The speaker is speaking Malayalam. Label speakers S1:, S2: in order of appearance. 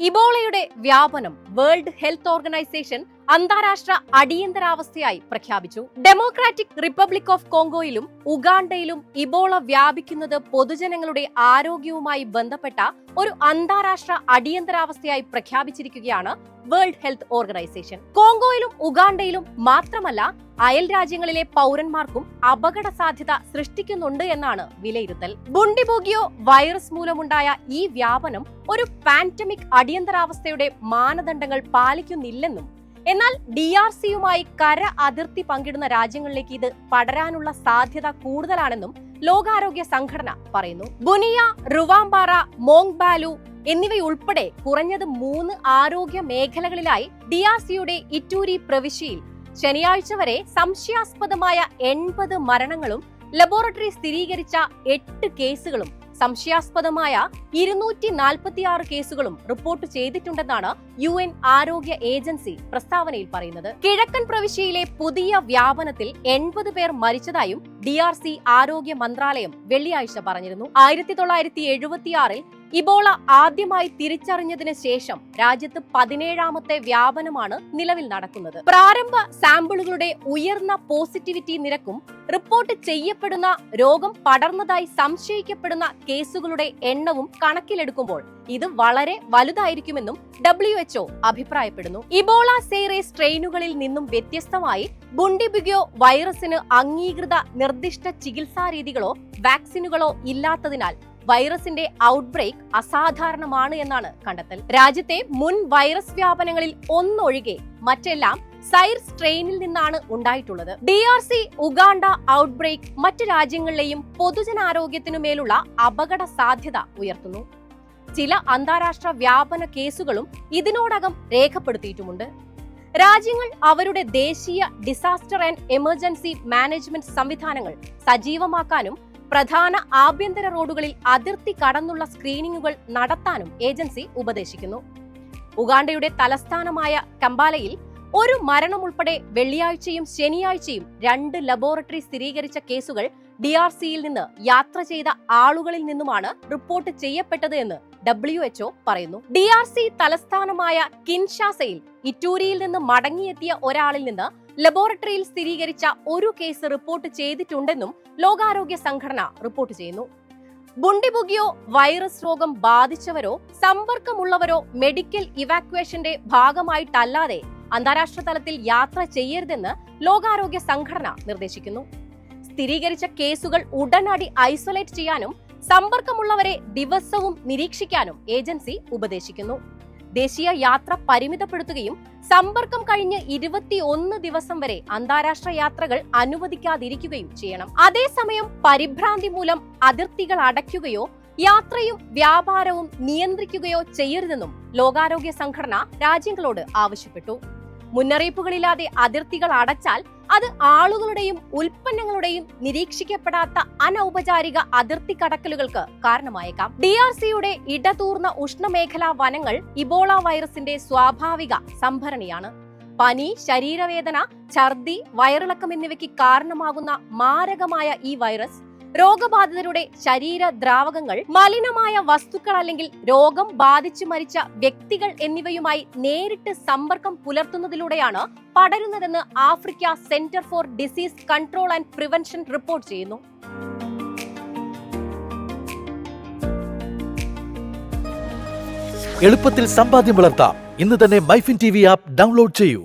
S1: ഇബോളയുടെ വ്യാപനം വേൾഡ് ഹെൽത്ത് ഓർഗനൈസേഷൻ അന്താരാഷ്ട്ര അടിയന്തരാവസ്ഥയായി പ്രഖ്യാപിച്ചു. ഡെമോക്രാറ്റിക് റിപ്പബ്ലിക് ഓഫ് കോങ്കോയിലും ഉഗാണ്ടയിലും ഇബോള വ്യാപിക്കുന്നത് പൊതുജനങ്ങളുടെ ആരോഗ്യവുമായി ബന്ധപ്പെട്ട ഒരു അന്താരാഷ്ട്ര അടിയന്തരാവസ്ഥയായി പ്രഖ്യാപിച്ചിരിക്കുകയാണ് വേൾഡ് ഹെൽത്ത് ഓർഗനൈസേഷൻ. കോങ്കോയിലും ഉഗാണ്ടയിലും മാത്രമല്ല, അയൽ രാജ്യങ്ങളിലെ പൗരന്മാർക്കും അപകട സാധ്യത സൃഷ്ടിക്കുന്നുണ്ട് എന്നാണ് വിലയിരുത്തൽ. ബുണ്ടിബുഗിയോ വൈറസ് മൂലമുണ്ടായ ഈ വ്യാപനം ഒരു പാൻഡമിക് അടിയന്തരാവസ്ഥയുടെ മാനദണ്ഡങ്ങൾ പാലിക്കുന്നില്ലെന്നും എന്നാൽ DRCയുമായി കര അതിർത്തി പങ്കിടുന്ന രാജ്യങ്ങളിലേക്ക് ഇത് പടരാനുള്ള സാധ്യത കൂടുതലാണെന്നും ലോകാരോഗ്യ സംഘടന പറയുന്നു. ബുനിയ, റുവാംബാറ, മോങ്ബാലു എന്നിവയുൾപ്പെടെ കുറഞ്ഞത് 3 ആരോഗ്യ മേഖലകളിലായി DRCയുടെ ഇറ്റൂരി പ്രവിശ്യയിൽ ശനിയാഴ്ച വരെ സംശയാസ്പദമായ 80 മരണങ്ങളും ലബോറട്ടറി സ്ഥിരീകരിച്ച 8 കേസുകളും സംശയാസ്പദമായ 246 കേസുകളും റിപ്പോർട്ട് ചെയ്തിട്ടുണ്ടെന്നാണ് UN ആരോഗ്യ ഏജൻസി പ്രസ്താവനയിൽ പറയുന്നത്. കിഴക്കൻ പ്രവിശ്യയിലെ പുതിയ വ്യാപനത്തിൽ 80 പേർ മരിച്ചതായും DRC ആരോഗ്യ മന്ത്രാലയം വെള്ളിയാഴ്ച പറഞ്ഞിരുന്നു. 1976-ൽ ഇബോള ആദ്യമായി തിരിച്ചറിഞ്ഞതിന് ശേഷം രാജ്യത്ത് 17ാമത്തെ വ്യാപനമാണ് നിലവിൽ നടക്കുന്നത്. പ്രാരംഭ സാമ്പിളുകളുടെ ഉയർന്ന പോസിറ്റിവിറ്റി നിരക്കും റിപ്പോർട്ട് ചെയ്യപ്പെടുന്ന രോഗം പടർന്നതായി സംശയിക്കപ്പെടുന്ന കേസുകളുടെ എണ്ണവും കണക്കിലെടുക്കുമ്പോൾ ഇത് വളരെ വലുതായിരിക്കുമെന്നും WHO അഭിപ്രായപ്പെടുന്നു. ഇബോള സെയ്റെ സ്ട്രെയിനുകളിൽ നിന്നും വ്യത്യസ്തമായി ബുണ്ടിബുഗിയോ വൈറസിന് അംഗീകൃത നിർദ്ദിഷ്ട ചികിത്സാ രീതികളോ വാക്സിനുകളോ ഇല്ലാത്തതിനാൽ വൈറസിന്റെ ഔട്ട്ബ്രേക്ക് അസാധാരണമാണ് എന്നാണ് കണ്ടെത്തൽ. രാജ്യത്തെ മുൻ വൈറസ് വ്യാപനങ്ങളിൽ ഒന്നൊഴികെ മറ്റെല്ലാം സൈർ സ്ട്രെയിനിൽ നിന്നാണ് ഉണ്ടായിട്ടുള്ളത്. DRC ഉഗാണ്ട ഔട്ട്ബ്രേക്ക് മറ്റ് രാജ്യങ്ങളിലെയും പൊതുജനാരോഗ്യത്തിനുമേലുള്ള അപകട സാധ്യത ഉയർത്തുന്നു. ചില അന്താരാഷ്ട്ര വ്യാപന കേസുകളും ഇതിനോടകം രേഖപ്പെടുത്തിയിട്ടുമുണ്ട്. രാജ്യങ്ങൾ അവരുടെ ദേശീയ ഡിസാസ്റ്റർ ആൻഡ് എമർജൻസി മാനേജ്മെന്റ് സംവിധാനങ്ങൾ സജീവമാക്കാനും പ്രധാന ആഭ്യന്തര റോഡുകളിൽ അതിർത്തി കടന്നുള്ള സ്ക്രീനിംഗുകൾ നടത്താനും ഏജൻസി ഉപദേശിക്കുന്നു. ഉഗാണ്ടയുടെ തലസ്ഥാനമായ കമ്പാലയിൽ ഒരു മരണം ഉൾപ്പെടെ വെള്ളിയാഴ്ചയും ശനിയാഴ്ചയും 2 ലബോറട്ടറി സ്ഥിരീകരിച്ച കേസുകൾ DRCയിൽ നിന്ന് യാത്ര ചെയ്ത ആളുകളിൽ നിന്നുമാണ് റിപ്പോർട്ട് ചെയ്യപ്പെട്ടത് എന്ന് WHO പറയുന്നു. DRC തലസ്ഥാനമായ കിൻഷാസയിൽ ഇറ്റൂരിയിൽ നിന്ന് മടങ്ങിയെത്തിയ ഒരാളിൽ നിന്ന് ലബോറട്ടറിയിൽ സ്ഥിരീകരിച്ച ഒരു കേസ് റിപ്പോർട്ട് ചെയ്തിട്ടുണ്ടെന്നും ലോകാരോഗ്യ സംഘടന റിപ്പോർട്ട് ചെയ്യുന്നു. ബുണ്ടിബുഗിയോ വൈറസ് രോഗം ബാധിച്ചവരോ സമ്പർക്കമുള്ളവരോ മെഡിക്കൽ ഇവാക്വേഷന്റെ ഭാഗമായിട്ടല്ലാതെ അന്താരാഷ്ട്ര തലത്തിൽ യാത്ര ചെയ്യരുതെന്ന് ലോകാരോഗ്യ സംഘടന നിർദ്ദേശിക്കുന്നു. സ്ഥിരീകരിച്ച കേസുകൾ ഉടനടി ഐസൊലേറ്റ് ചെയ്യാനും സമ്പർക്കമുള്ളവരെ ദിവസവും നിരീക്ഷിക്കാനും ഏജൻസി ഉപദേശിക്കുന്നു. ദേശീയ യാത്ര പരിമിതപ്പെടുത്തുകയും സമ്പർക്കം കഴിഞ്ഞ് 21 ദിവസം വരെ അന്താരാഷ്ട്ര യാത്രകൾ അനുവദിക്കാതിരിക്കുകയും ചെയ്യണം. അതേസമയം പരിഭ്രാന്തി മൂലം അതിർത്തികൾ അടയ്ക്കുകയോ യാത്രയും വ്യാപാരവും നിയന്ത്രിക്കുകയോ ചെയ്യരുതെന്നും ലോകാരോഗ്യ സംഘടന രാജ്യങ്ങളോട് ആവശ്യപ്പെട്ടു. മുന്നറിയിപ്പുകളില്ലാതെ അതിർത്തികൾ അടച്ചാൽ അത് ആളുകളുടെയും ഉൽപ്പന്നങ്ങളുടെയും നിരീക്ഷിക്കപ്പെടാത്ത അനൗപചാരിക അതിർത്തി കടക്കലുകൾക്ക് കാരണമായേക്കാം. DRCയുടെ ഇടതൂർന്ന ഉഷ്ണമേഖലാ വനങ്ങൾ ഇബോള വൈറസിന്റെ സ്വാഭാവിക സംഭരണിയാണ്. പനി, ശരീരവേദന, ഛർദി, വയറിളക്കം എന്നിവയ്ക്ക് കാരണമാകുന്ന മാരകമായ ഈ വൈറസ് രോഗബാധിതരുടെ ശരീര ദ്രാവകങ്ങൾ, മലിനമായ വസ്തുക്കൾ അല്ലെങ്കിൽ രോഗം ബാധിച്ചു മരിച്ച വ്യക്തികൾ എന്നിവയുമായി നേരിട്ട് സമ്പർക്കം പുലർത്തുന്നതിലൂടെയാണ് പടരുന്നതെന്ന് Africa centre for disease control and prevention report ചെയ്യുന്നു.
S2: എളുപ്പത്തിൽ സമ്പാദ്യം വളർത്താം. ഇന്ന് തന്നെ മൈഫിൻ TV ആപ്പ് ഡൗൺലോഡ് ചെയ്യൂ.